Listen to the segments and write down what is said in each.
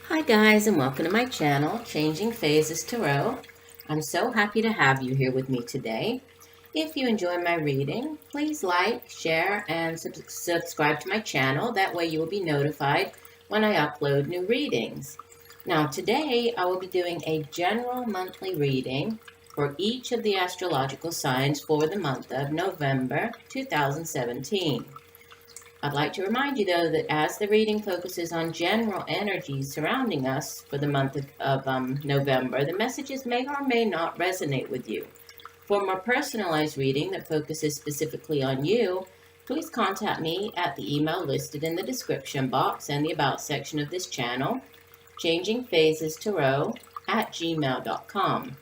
Hi guys, and welcome to my channel, Changing Phases Tarot. I'm so happy to have you here with me today. If you enjoy my reading, please like, share, and subscribe to my channel. That way you will be notified when I upload new readings. Now today I will be doing a general monthly reading for each of the astrological signs for the month of November 2017. I'd like to remind you, though, that as the reading focuses on general energies surrounding us for the month of November, the messages may or may not resonate with you. For a more personalized reading that focuses specifically on you, please contact me at the email listed in the description box and the About section of this channel, changingphasestarot@gmail.com.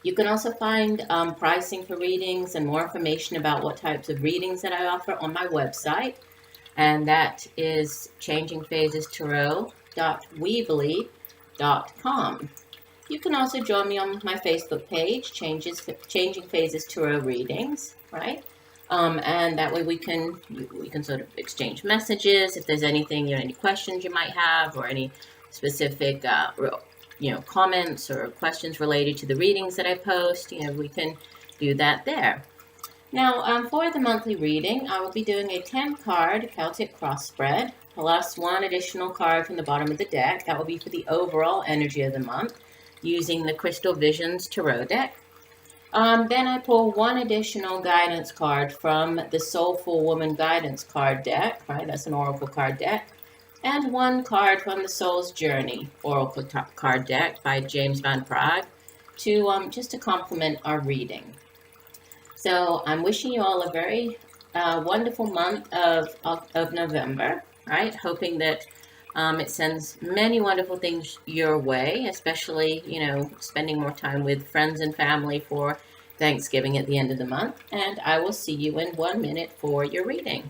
You can also find pricing for readings and more information about what types of readings that I offer on my website, and that is changingphasestarot.weebly.com. You can also join me on my Facebook page, Changing Phases Tarot Readings, right? And that way we can sort of exchange messages if there's anything, any questions you might have, or any specific comments or questions related to the readings that I post. We can do that there. Now, for the monthly reading, I will be doing a 10-card Celtic cross spread, plus one additional card from the bottom of the deck. That will be for the overall energy of the month, using the Crystal Visions Tarot deck. Then I pull one additional guidance card from the Soulful Woman Guidance card deck, right? That's an oracle card deck. And one card from the Soul's Journey Oracle card deck by James Van Praagh just to complement our reading. So I'm wishing you all a very wonderful month of November, right? Hoping that it sends many wonderful things your way, especially, spending more time with friends and family for Thanksgiving at the end of the month. And I will see you in 1 minute for your reading.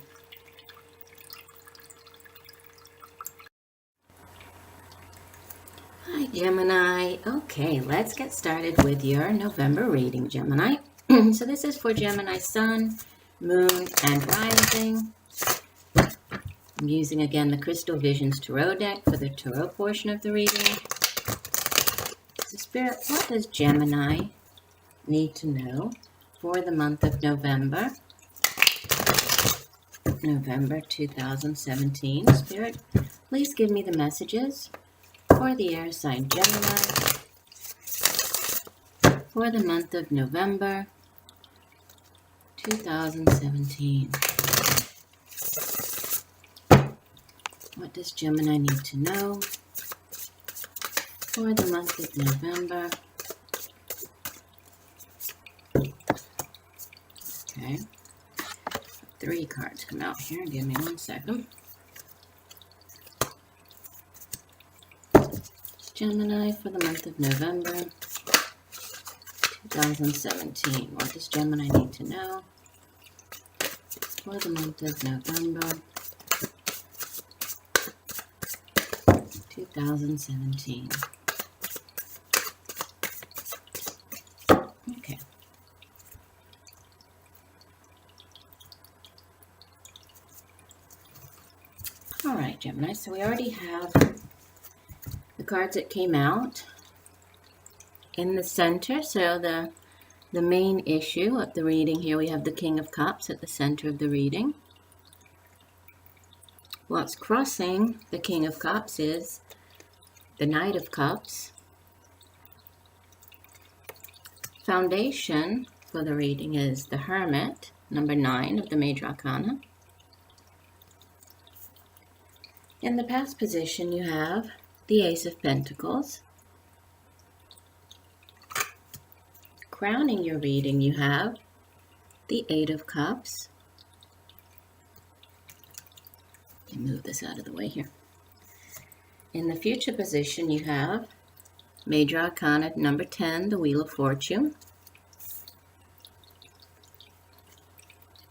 Hi, Gemini. Okay, let's get started with your November reading, Gemini. So this is for Gemini Sun, Moon, and Rising. I'm using, again, the Crystal Visions Tarot deck for the Tarot portion of the reading. So, Spirit, what does Gemini need to know for the month of November 2017? Spirit, please give me the messages for the air sign Gemini for the month of November 2017. What does Gemini need to know for the month of November? Okay. 3 cards come out here. Give me 1 second. Gemini for the month of November 2017. What does Gemini need to know for the month of November 2017? Okay. All right, Gemini. So we already have the cards that came out in the center. So the main issue of the reading here, we have the King of Cups at the center of the reading. What's crossing the King of Cups is the Knight of Cups. Foundation for the reading is the Hermit, number 9 of the Major Arcana. In the past position, you have the Ace of Pentacles. Crowning your reading, you have the 8 of Cups. Let me move this out of the way here. In the future position, you have Major Arcana number 10, the Wheel of Fortune.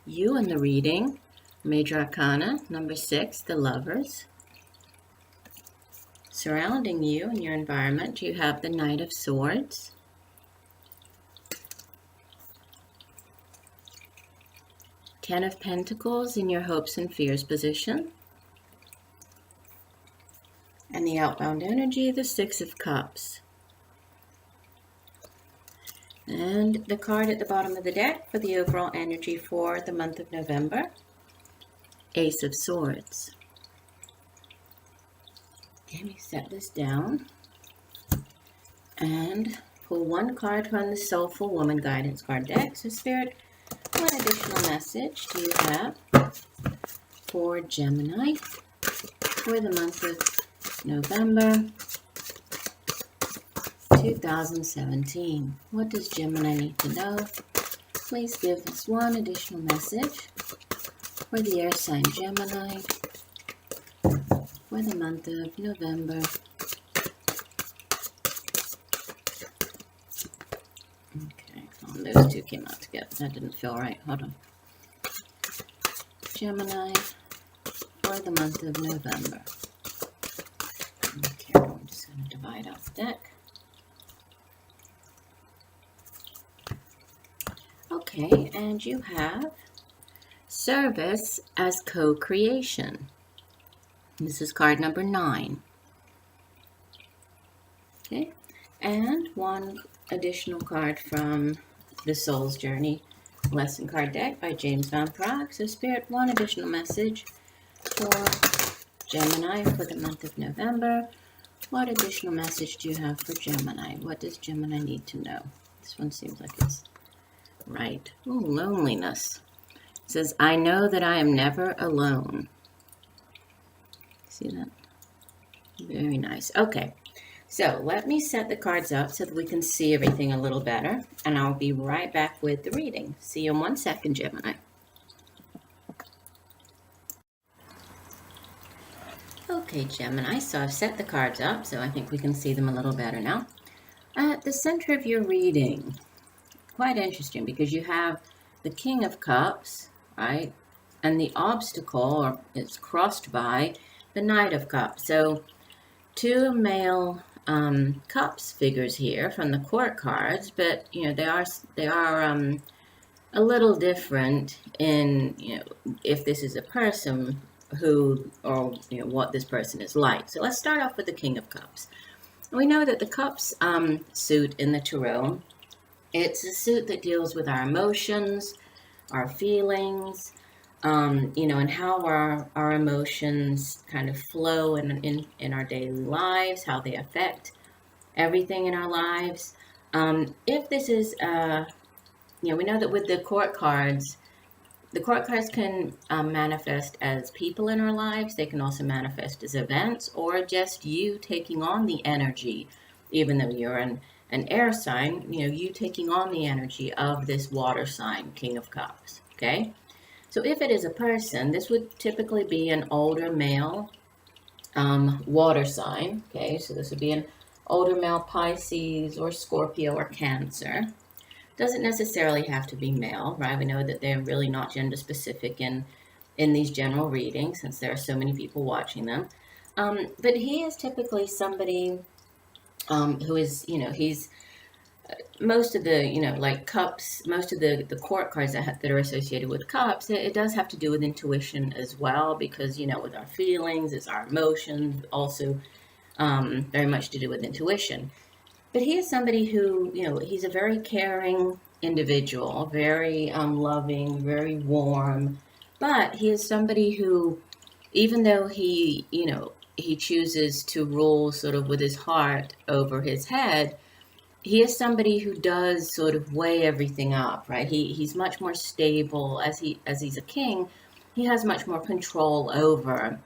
You in the reading, Major Arcana number 6, the Lovers. Surrounding you in your environment, you have the Knight of Swords. Ten of Pentacles in your hopes and fears position. And the outbound energy, the Six of Cups. And the card at the bottom of the deck for the overall energy for the month of November, Ace of Swords. Let me set this down and pull one card from the Soulful Woman Guidance card deck. So Spirit, what additional message do you have for Gemini for the month of November 2017? What does Gemini need to know? Please give us one additional message for the air sign Gemini for the month of November. Okay, those two came out together. That didn't feel right. Hold on. Gemini for the month of November. Okay, I'm just going to divide out the deck. Okay, and you have service as co-creation. This is card number 9. Okay, and one additional card from the Soul's Journey lesson card deck by James Van Praagh. So Spirit, one additional message for Gemini for the month of November. What additional message do you have for Gemini? What does Gemini need to know? This one seems like it's right. Oh, loneliness. It says, I know that I am never alone. See that? Very nice. Okay, so let me set the cards up so that we can see everything a little better, and I'll be right back with the reading. See you in 1 second, Gemini. Okay, Gemini, so I've set the cards up, so I think we can see them a little better now. At the center of your reading, quite interesting because you have the King of Cups, right? And the obstacle, or it's crossed by the Knight of Cups. So 2 male cups figures here from the court cards, but you know they are a little different in, you know, if this is a person who, or you know, what this person is like. So let's start off with the King of Cups. We know that the Cups suit in the Tarot, it's a suit that deals with our emotions, our feelings, you know, and how our emotions kind of flow in our daily lives, how they affect everything in our lives. If this is, you know, we know that with the court cards can manifest as people in our lives. They can also manifest as events or just you taking on the energy, even though you're an air sign, you know, you taking on the energy of this water sign, King of Cups, okay? So if it is a person, this would typically be an older male water sign, okay? So this would be an older male Pisces or Scorpio or Cancer. Doesn't necessarily have to be male, right? We know that they're really not gender specific in these general readings since there are so many people watching them. But he is typically somebody who is, you know, he's most of the, you know, like cups, most of the court cards that are associated with cups, it does have to do with intuition as well, because, you know, with our feelings, it's our emotions, also very much to do with intuition. But he is somebody who, you know, he's a very caring individual, very loving, very warm, but he is somebody who, even though he, you know, he chooses to rule sort of with his heart over his head, he is somebody who does sort of weigh everything up, right? He's much more stable as he's a king. He has much more control over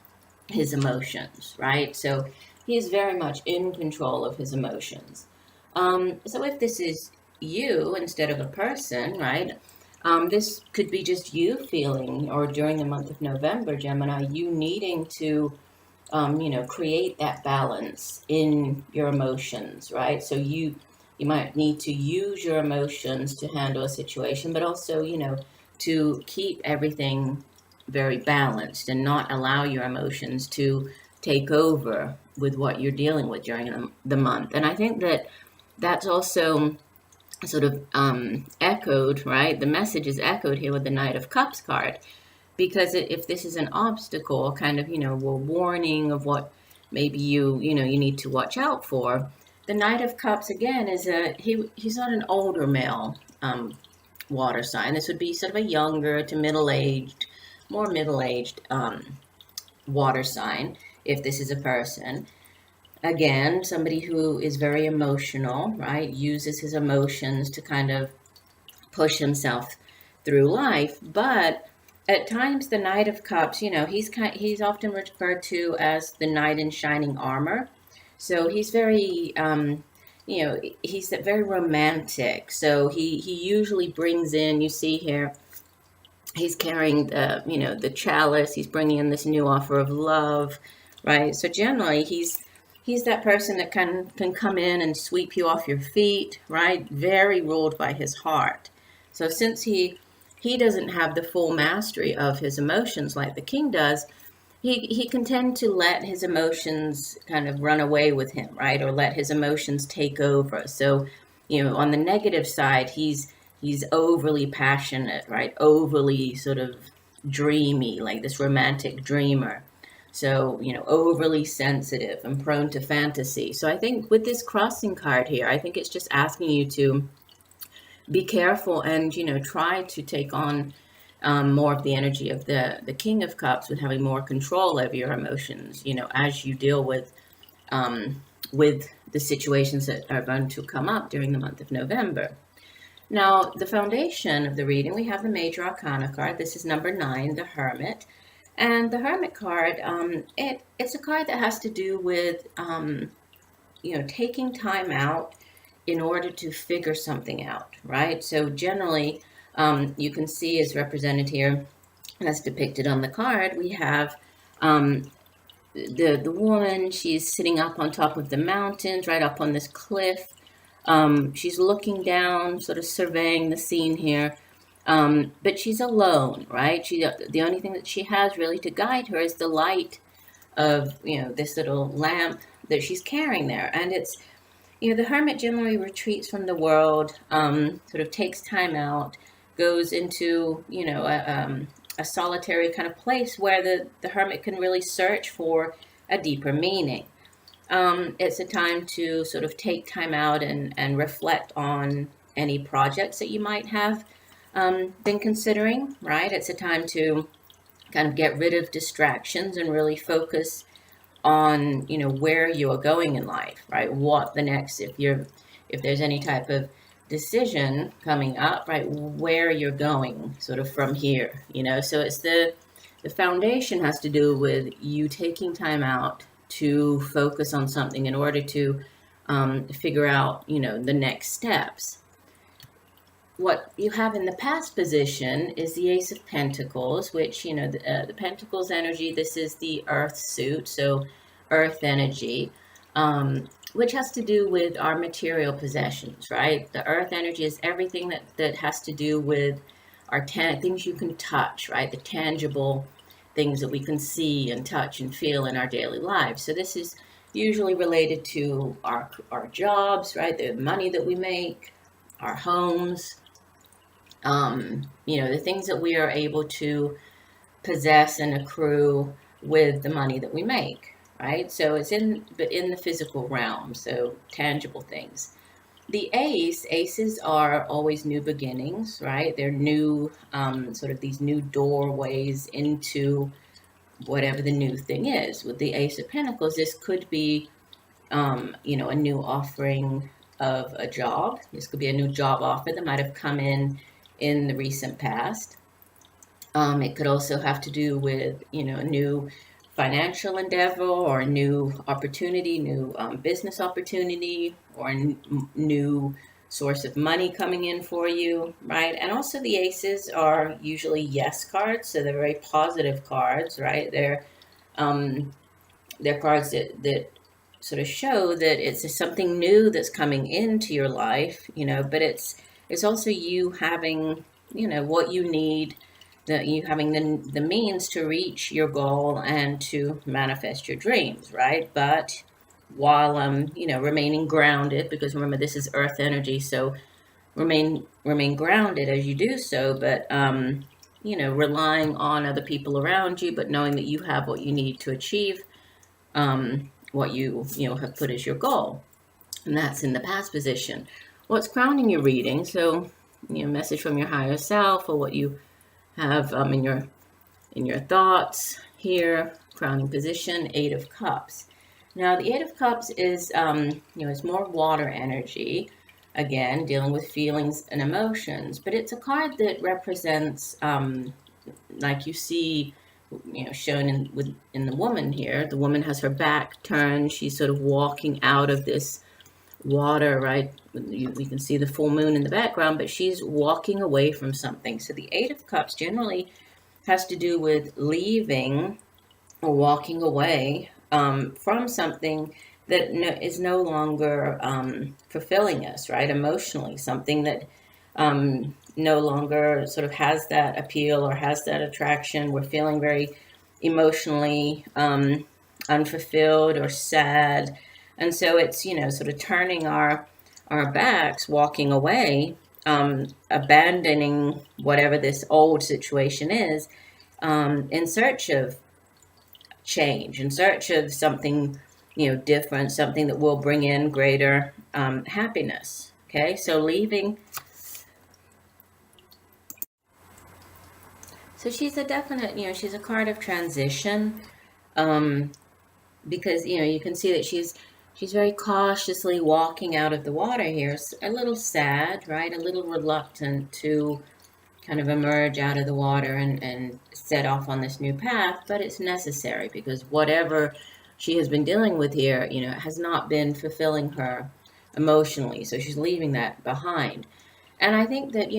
his emotions, right? So he is very much in control of his emotions. So if this is you instead of a person, right? This could be just you feeling, or during the month of November, Gemini, you needing to, you know, create that balance in your emotions, right? So you might need to use your emotions to handle a situation, but also, you know, to keep everything very balanced and not allow your emotions to take over with what you're dealing with during the month. And I think that that's also sort of echoed, right? The message is echoed here with the Knight of Cups card, because if this is an obstacle, kind of, you know, we're warning of what maybe you need to watch out for. The Knight of Cups again is he's not an older male water sign. This would be sort of a younger to middle-aged, more middle-aged water sign, if this is a person. Again, somebody who is very emotional, right? Uses his emotions to kind of push himself through life. But at times, the Knight of Cups, he's often referred to as the knight in shining armor. So he's very, he's very romantic. So he usually brings in, you see here, he's carrying the chalice. He's bringing in this new offer of love, right? So generally, he's that person that can come in and sweep you off your feet, right? Very ruled by his heart. So since he doesn't have the full mastery of his emotions like the king does, he can tend to let his emotions kind of run away with him, right? Or let his emotions take over. So, on the negative side, he's overly passionate, right? Overly sort of dreamy, like this romantic dreamer. So, overly sensitive and prone to fantasy. So I think with this crossing card here, I think it's just asking you to be careful and, try to take on more of the energy of the King of Cups, with having more control over your emotions, as you deal with the situations that are going to come up during the month of November. Now, the foundation of the reading, we have the Major Arcana card. This is number 9, the Hermit. And the Hermit card, it's a card that has to do with, taking time out in order to figure something out, right? So generally, you can see as represented here, as depicted on the card, we have the woman. She's sitting up on top of the mountains, right up on this cliff. She's looking down, sort of surveying the scene here. But she's alone, right? The only thing that she has really to guide her is the light of, this little lamp that she's carrying there. And it's, the hermit generally retreats from the world, sort of takes time out, goes into, a solitary kind of place where the hermit can really search for a deeper meaning. It's a time to sort of take time out and reflect on any projects that you might have been considering, right? It's a time to kind of get rid of distractions and really focus on, where you are going in life, right? What the next, if there's any type of decision coming up, right? Where you're going sort of from here, so it's the foundation has to do with you taking time out to focus on something in order to figure out, the next steps. What you have in the past position is the Ace of Pentacles, which, the Pentacles energy, this is the Earth suit, so Earth energy, which has to do with our material possessions, right? The Earth energy is everything that has to do with our things you can touch, right? The tangible things that we can see and touch and feel in our daily lives. So this is usually related to our jobs, right? The money that we make, our homes, the things that we are able to possess and accrue with the money that we make, right? So it's in the physical realm, so tangible things. The aces are always new beginnings, right? They're new, sort of these new doorways into whatever the new thing is. With the Ace of Pentacles, this could be, a new offering of a job. This could be a new job offer that might have come in the recent past. It could also have to do with, a new financial endeavor or a new opportunity, new business opportunity, or a new source of money coming in for you, right? And also the aces are usually yes cards, so they're very positive cards, right? They're cards that sort of show that it's something new that's coming into your life, but it's also you having, what you need, that you having the means to reach your goal and to manifest your dreams, right? But while remaining grounded, because remember this is earth energy, so remain grounded as you do so, but relying on other people around you, but knowing that you have what you need to achieve what you have put as your goal, and that's in the past position. What's crowning your reading? So, message from your higher self, or what you have in your thoughts here. Crowning position, Eight of Cups. Now, the Eight of Cups is it's more water energy. Again, dealing with feelings and emotions, but it's a card that represents, like you see, shown in the woman here. The woman has her back turned. She's sort of walking out of this water, right? We can see the full moon in the background, but she's walking away from something. So the Eight of Cups generally has to do with leaving or walking away from something that is no longer fulfilling us, right? Emotionally, something that no longer sort of has that appeal or has that attraction. We're feeling very emotionally unfulfilled or sad. And so it's, sort of turning our backs, walking away, abandoning whatever this old situation is, in search of change, in search of something, different, something that will bring in greater happiness. Okay, so leaving. So she's a definite, she's a card of transition, because, you can see that she's very cautiously walking out of the water here, a little sad, right? A little reluctant to kind of emerge out of the water and set off on this new path, but it's necessary because whatever she has been dealing with here, has not been fulfilling her emotionally. So she's leaving that behind. And I think that,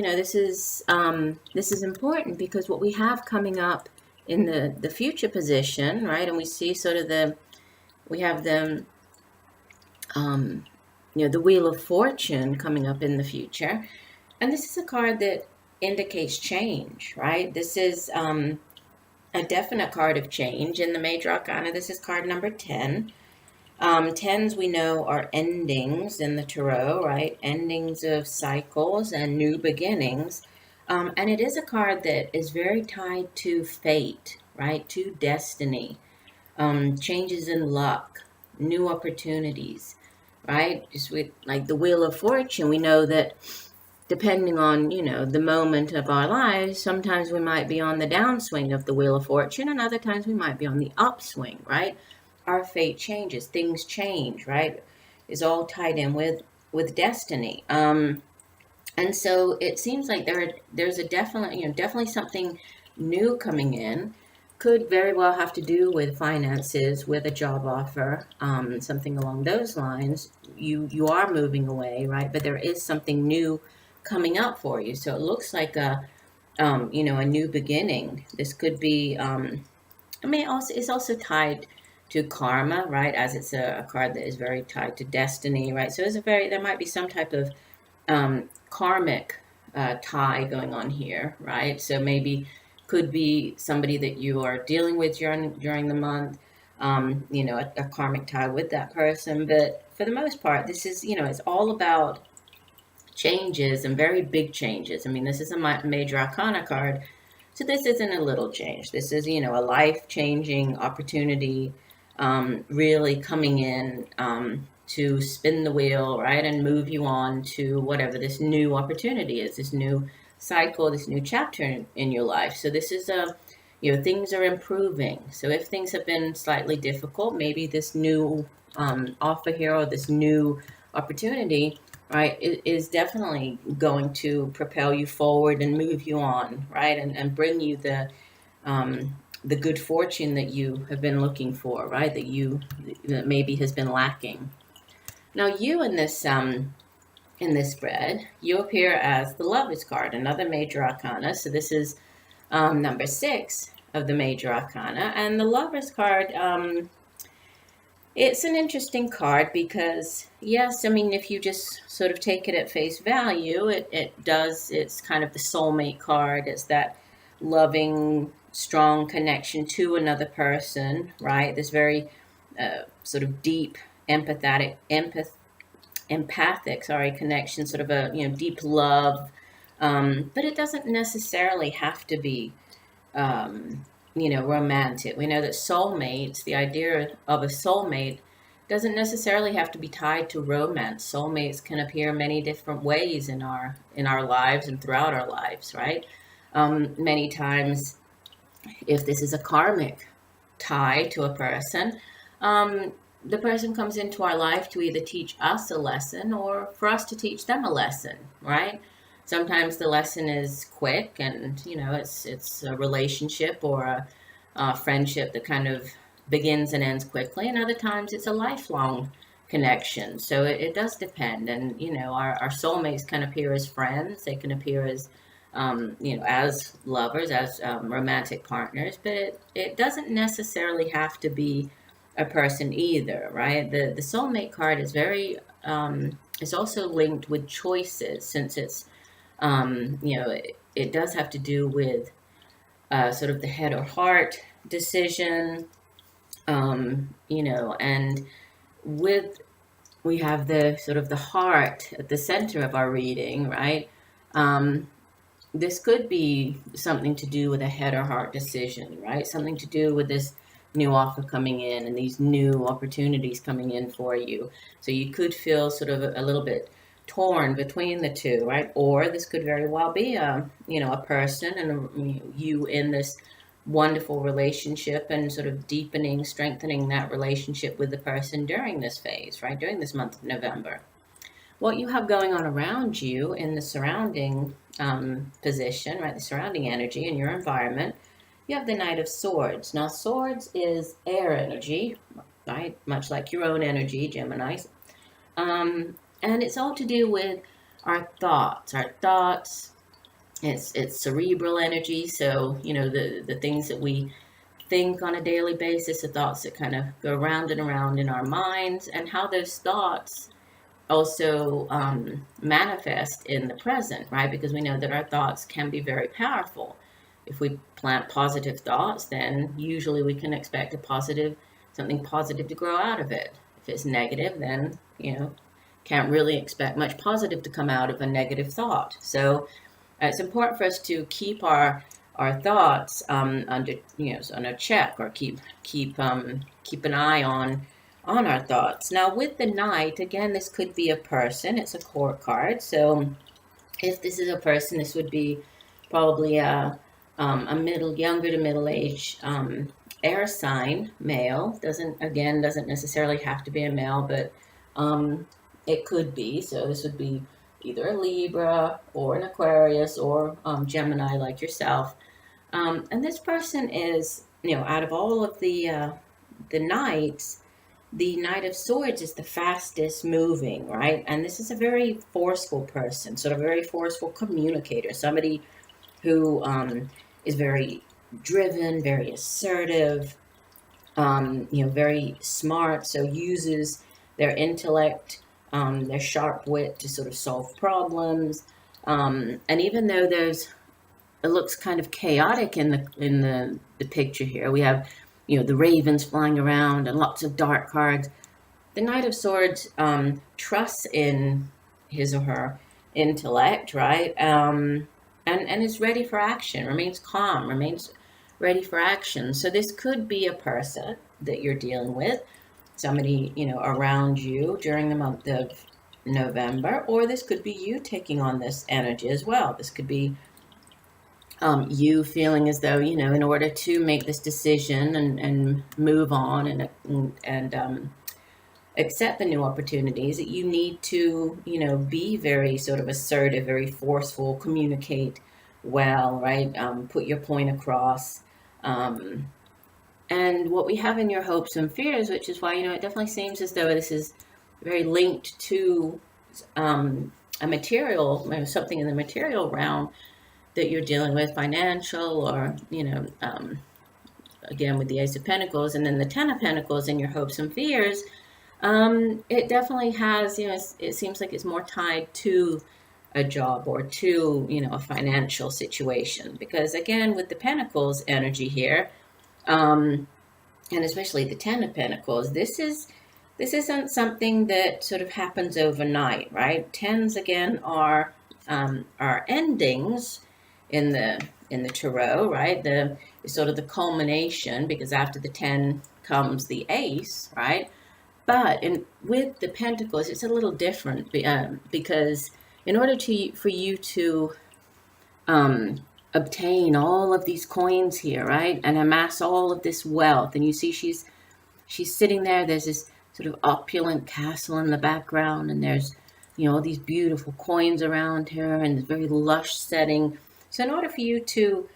this is important because what we have coming up in the future position, right? And we see sort of we have the Wheel of Fortune coming up in the future. And this is a card that indicates change, right? This is a definite card of change in the Major Arcana. This is card number 10. Tens we know are endings in the Tarot, right? Endings of cycles and new beginnings. And it is a card that is very tied to fate, right? To destiny, changes in luck, new opportunities, right? Just with like the Wheel of Fortune, we know that depending on, the moment of our lives, sometimes we might be on the downswing of the Wheel of Fortune and other times we might be on the upswing, right? Our fate changes, things change, right? It's all tied in with destiny. And so it seems like there's a definitely something new coming in. Could very well have to do with finances, with a job offer, something along those lines. You are moving away, right? But there is something new coming up for you. So it looks like a new beginning. This could be, it's also tied to karma, right? As it's a card that is very tied to destiny, right? So there might be some type of karmic tie going on here, right? So maybe could be somebody that you are dealing with during the month, a karmic tie with that person. But for the most part, this is, it's all about changes and very big changes. I mean, this is a Major Arcana card, so this isn't a little change. This is, a life-changing opportunity, really coming in to spin the wheel, right, and move you on to whatever this new opportunity is, this new cycle, this new chapter in your life. So this is things are improving. So if things have been slightly difficult, maybe this new offer here or this new opportunity, right, is definitely going to propel you forward and move you on, right, and bring you the good fortune that you have been looking for, right, that maybe has been lacking. Now you in this spread, you appear as the Lovers card, another Major Arcana. So this is number 6 of the Major Arcana, and the Lovers card. It's an interesting card because, yes, I mean, if you just sort of take it at face value, it's kind of the soulmate card. It's that loving, strong connection to another person, right? This very sort of deep, empathic connection, sort of a, deep love. But it doesn't necessarily have to be romantic. We know that soulmates, the idea of a soulmate doesn't necessarily have to be tied to romance. Soulmates can appear many different ways in our lives and throughout our lives, right? Many times, if this is a karmic tie to a person, the person comes into our life to either teach us a lesson or for us to teach them a lesson, right? Sometimes the lesson is quick and, it's a relationship or a friendship that kind of begins and ends quickly. And other times it's a lifelong connection. So it does depend. And, our soulmates can appear as friends. They can appear as lovers, as romantic partners, but it doesn't necessarily have to be a person either, right? The soulmate card is it's also linked with choices, since it's, it does have to do with sort of the head or heart decision, and we have the sort of the heart at the center of our reading, right? This could be something to do with a head or heart decision, right? Something to do with this new offer coming in and these new opportunities coming in for you. So you could feel sort of a little bit torn between the two, right? Or this could very well be a person and you in this wonderful relationship and sort of deepening, strengthening that relationship with the person during this phase, right? During this month of November. What you have going on around you in the surrounding position, right? The surrounding energy in your environment, you have the Knight of Swords. Now, Swords is air energy, right? Much like your own energy, Gemini. And it's all to do with our thoughts. Our thoughts, it's cerebral energy. So, the things that we think on a daily basis, the thoughts that kind of go round and around in our minds, and how those thoughts also manifest in the present, right? Because we know that our thoughts can be very powerful. If we plant positive thoughts, then usually we can expect something positive to grow out of it. If it's negative, then, can't really expect much positive to come out of a negative thought. So it's important for us to keep our thoughts under check, or keep an eye on our thoughts. Now, with the Knight, again, this could be a person. It's a court card. So if this is a person, this would be probably a younger to middle-aged air sign, male. Doesn't necessarily have to be a male, but it could be. So this would be either a Libra or an Aquarius or Gemini, like yourself. And this person is, out of all of the Knights, the Knight of Swords is the fastest moving, right? And this is a very forceful person, sort of a very forceful communicator, somebody who is very driven, very assertive, very smart, so uses their intellect, their sharp wit to sort of solve problems. And even though it looks kind of chaotic in the picture here, we have the ravens flying around and lots of dark cards. The Knight of Swords trusts in his or her intellect, right? And is ready for action, remains calm, remains ready for action. So this could be a person that you're dealing with, somebody, around you during the month of November, or this could be you taking on this energy as well. This could be you feeling as though, in order to make this decision and move on and accept the new opportunities, that you need to, be very sort of assertive, very forceful, communicate well, right? Put your point across. And what we have in your hopes and fears, which is why, it definitely seems as though this is very linked to a material, something in the material realm that you're dealing with, financial, or, again, with the Ace of Pentacles, and then the Ten of Pentacles in your hopes and fears, it definitely has, it seems like it's more tied to a job or to, a financial situation. Because, again, with the Pentacles energy here, and especially the Ten of Pentacles, this isn't something that sort of happens overnight, right? Tens, again, are endings in the tarot, right? It's sort of the culmination, because after the 10 comes the Ace, right? But with the Pentacles, it's a little different because in order for you to um, obtain all of these coins here, right, and amass all of this wealth, and you see she's sitting there. There's this sort of opulent castle in the background, and there's all these beautiful coins around her, and this very lush setting. So in order for you to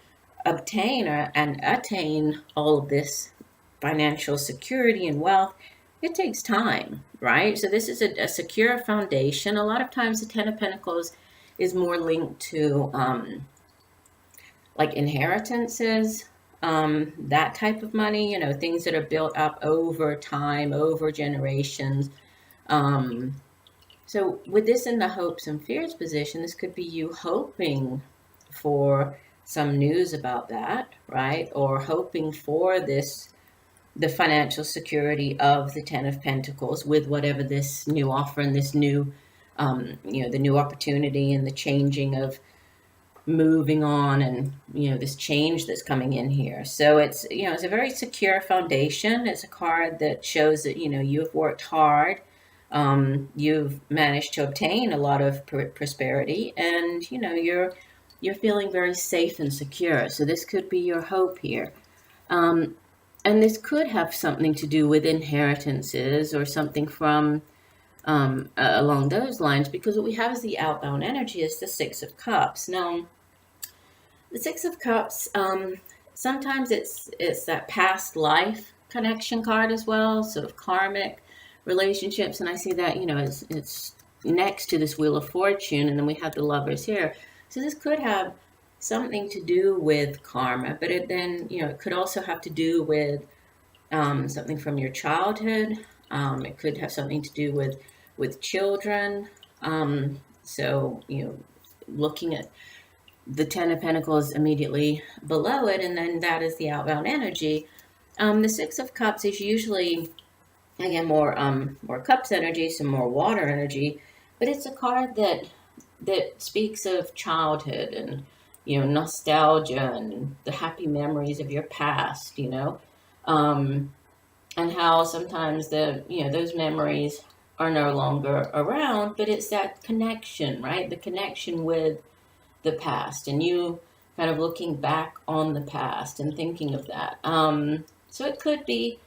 obtain and attain all of this financial security and wealth, it takes time, right? So this is a secure foundation. A lot of times the Ten of Pentacles is more linked to like inheritances, that type of money, things that are built up over time, over generations. So with this in the hopes and fears position, this could be you hoping for some news about that, right? Or hoping for the financial security of the Ten of Pentacles with whatever this new offer and this new, the new opportunity and the changing of moving on and, this change that's coming in here. So it's, it's a very secure foundation. It's a card that shows that, you've worked hard. You've managed to obtain a lot of prosperity, and, you're feeling very safe and secure. So this could be your hope here. And this could have something to do with inheritances or something from along those lines, because what we have as the outbound energy is the Six of Cups. Now, the Six of Cups, sometimes it's that past life connection card as well, sort of karmic relationships, and I see that, it's next to this Wheel of Fortune, and then we have the Lovers here. So this could have something to do with karma, but it could also have to do with something from your childhood. It could have something to do with children. So, looking at the Ten of Pentacles immediately below it, and then that is the outbound energy. The Six of Cups is usually, again, more cups energy, some more water energy, but it's a card that speaks of childhood and, nostalgia and the happy memories of your past, and how sometimes those memories are no longer around, but it's that connection, right? The connection with the past, and you kind of looking back on the past and thinking of that. So it could be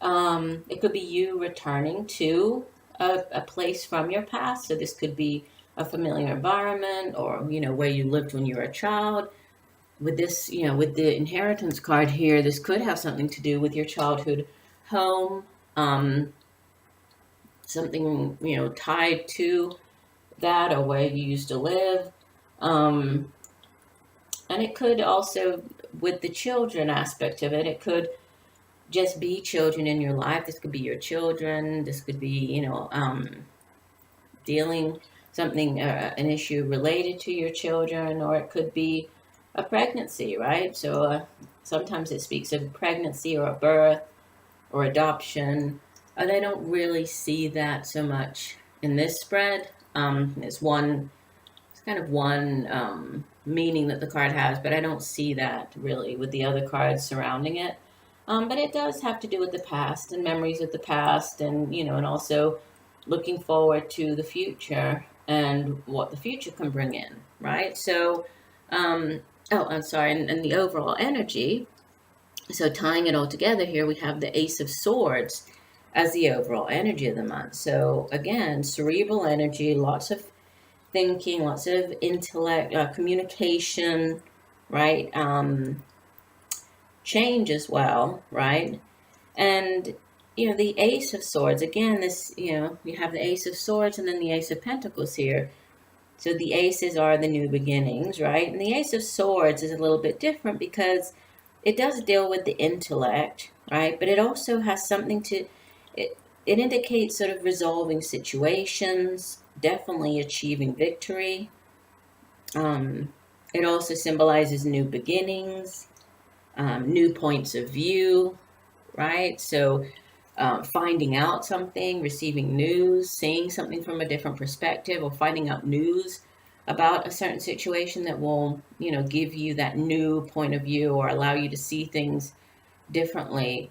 you returning to a place from your past. So this could be a familiar environment, or where you lived when you were a child. With this, with the inheritance card here, this could have something to do with your childhood home, something tied to that, or where you used to live. And it could also, with the children aspect of it, it could just be children in your life. This could be your children. This could be, dealing something, an issue related to your children, or it could be a pregnancy, right? So sometimes it speaks of pregnancy or a birth or adoption. And I don't really see that so much in this spread. It's kind of one meaning that the card has, but I don't see that really with the other cards surrounding it. But it does have to do with the past and memories of the past, and and also looking forward to the future and what the future can bring in, right? So, I'm sorry, and the overall energy. So tying it all together here, we have the Ace of Swords as the overall energy of the month. So again, cerebral energy, lots of thinking, lots of intellect, communication, right? Change as well, right? And the Ace of Swords, again, this, you have the Ace of Swords and then the Ace of Pentacles here. So the aces are the new beginnings, right? And the Ace of Swords is a little bit different because it does deal with the intellect, right? But it also has something to, it indicates sort of resolving situations, definitely achieving victory. It also symbolizes new beginnings, new points of view, right? So finding out something, receiving news, seeing something from a different perspective, or finding out news about a certain situation that will, give you that new point of view or allow you to see things differently.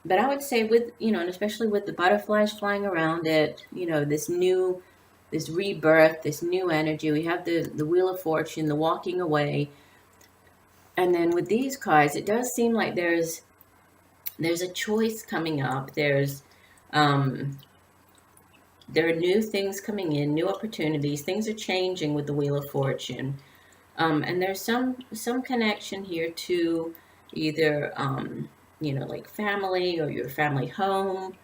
But I would say with, and especially with the butterflies flying around it, this rebirth, this new energy, we have the Wheel of Fortune, the walking away. And then with these cards, it does seem like there's a choice coming up. Um, there are new things coming in, new opportunities. Things are changing with the Wheel of Fortune. And there's some connection here to either, like family or your family home,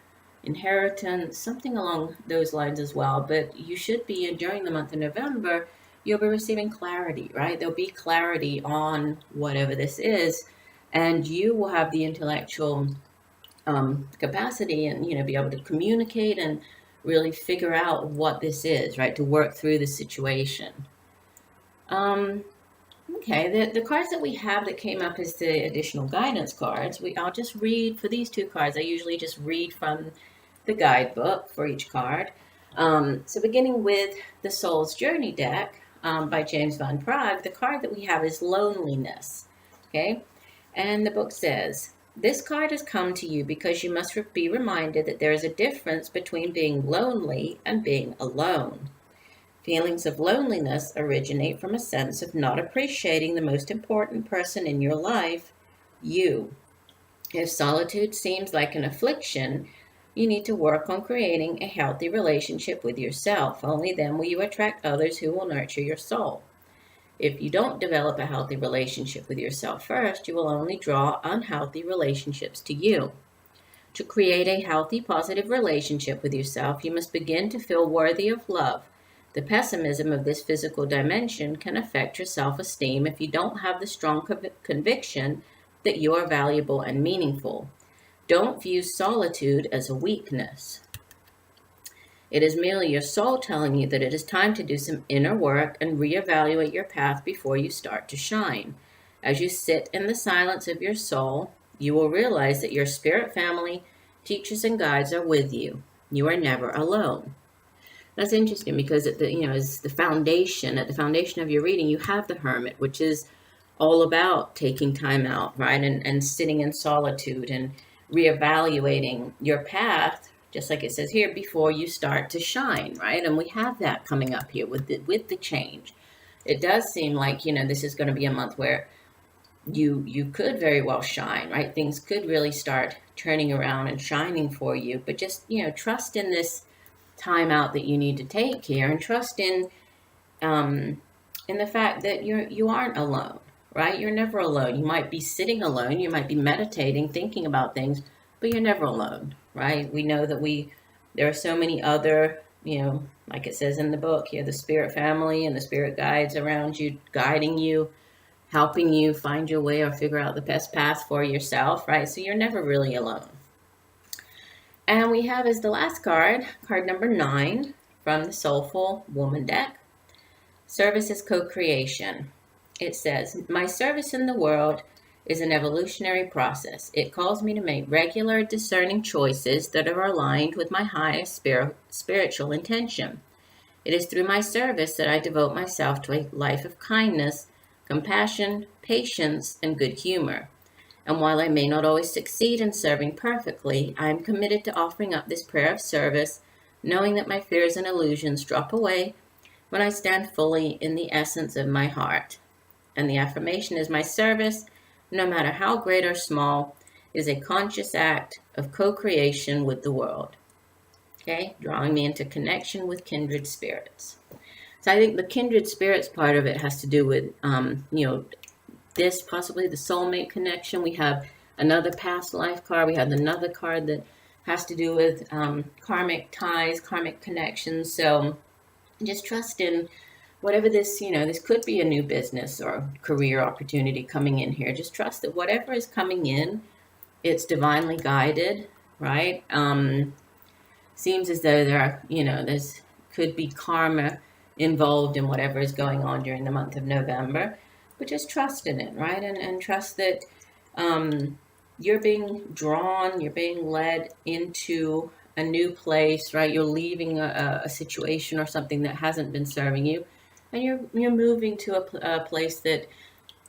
inheritance, something along those lines as well. But you should be, during the month of November, you'll be receiving clarity, right? There'll be clarity on whatever this is, and you will have the intellectual capacity and, be able to communicate and really figure out what this is, right? To work through the situation. Okay, the cards that we have that came up as the additional guidance cards. I'll just read for these two cards. I usually just read from the guidebook for each card. So beginning with the Soul's Journey deck by James Van Praagh, the card that we have is Loneliness. Okay, and the book says, this card has come to you because you must be reminded that there is a difference between being lonely and being alone. Feelings of loneliness originate from a sense of not appreciating the most important person in your life, you. If solitude seems like an affliction, you need to work on creating a healthy relationship with yourself. Only then will you attract others who will nurture your soul. If you don't develop a healthy relationship with yourself first, you will only draw unhealthy relationships to you. To create a healthy, positive relationship with yourself, you must begin to feel worthy of love. The pessimism of this physical dimension can affect your self-esteem if you don't have the strong conviction that you are valuable and meaningful. Don't view solitude as a weakness. It is merely your soul telling you that it is time to do some inner work and reevaluate your path before you start to shine. As you sit in the silence of your soul, you will realize that your spirit family, teachers, and guides are with you. You are never alone. That's interesting because at the foundation of your reading, you have the Hermit, which is all about taking time out, right? And sitting in solitude and reevaluating your path, just like it says here, before you start to shine, right? And we have that coming up here with the change. It does seem like, this is going to be a month where you could very well shine, right? Things could really start turning around and shining for you, but just, trust in this time out that you need to take here, and trust in the fact that you aren't alone, right? You're never alone. You might be sitting alone, you might be meditating, thinking about things, but you're never alone, right? We know that there are so many other, like it says in the book here, the spirit family and the spirit guides around you, guiding you, helping you find your way or figure out the best path for yourself, right? So you're never really alone. And we have as the last card number 9 from the Soulful Woman deck, Service is Co-Creation. It says, my service in the world is an evolutionary process. It calls me to make regular, discerning choices that are aligned with my highest spiritual intention. It is through my service that I devote myself to a life of kindness, compassion, patience, and good humor. And while I may not always succeed in serving perfectly, I am committed to offering up this prayer of service, knowing that my fears and illusions drop away when I stand fully in the essence of my heart. And the affirmation is, my service, no matter how great or small, is a conscious act of co-creation with the world. Okay, drawing me into connection with kindred spirits. So I think the kindred spirits part of it has to do with, this possibly the soulmate connection. We have another past life card. We have another card that has to do with karmic ties, karmic connections. So just trust in whatever this, this could be a new business or career opportunity coming in here. Just trust that whatever is coming in, it's divinely guided, right? Seems as though there's could be karma involved in whatever is going on during the month of November. But just trust in it, right? And trust that you're being drawn, you're being led into a new place, right? You're leaving a situation or something that hasn't been serving you, and you're moving to a place that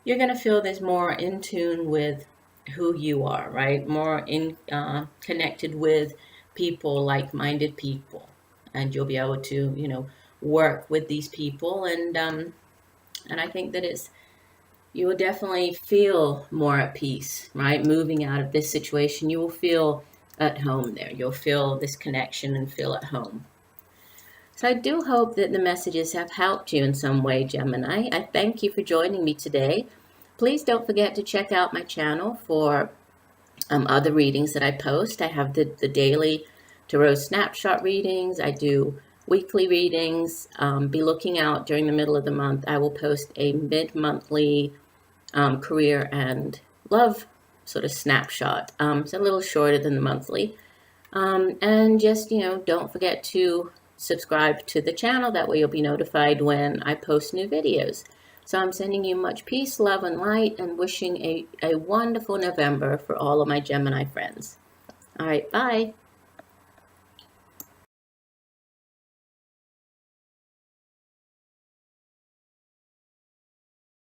you're going to feel there's more in tune with who you are, right? More in connected with people, like-minded people, and you'll be able to, work with these people, and I think that you will definitely feel more at peace, right? Moving out of this situation, you will feel at home there. You'll feel this connection and feel at home. So I do hope that the messages have helped you in some way, Gemini. I thank you for joining me today. Please don't forget to check out my channel for other readings that I post. I have the daily tarot snapshot readings. I do weekly readings. Be looking out during the middle of the month. I will post a mid-monthly career and love sort of snapshot. It's a little shorter than the monthly. And just, don't forget to subscribe to the channel. That way you'll be notified when I post new videos. So I'm sending you much peace, love, and light, and wishing a wonderful November for all of my Gemini friends. All right, bye.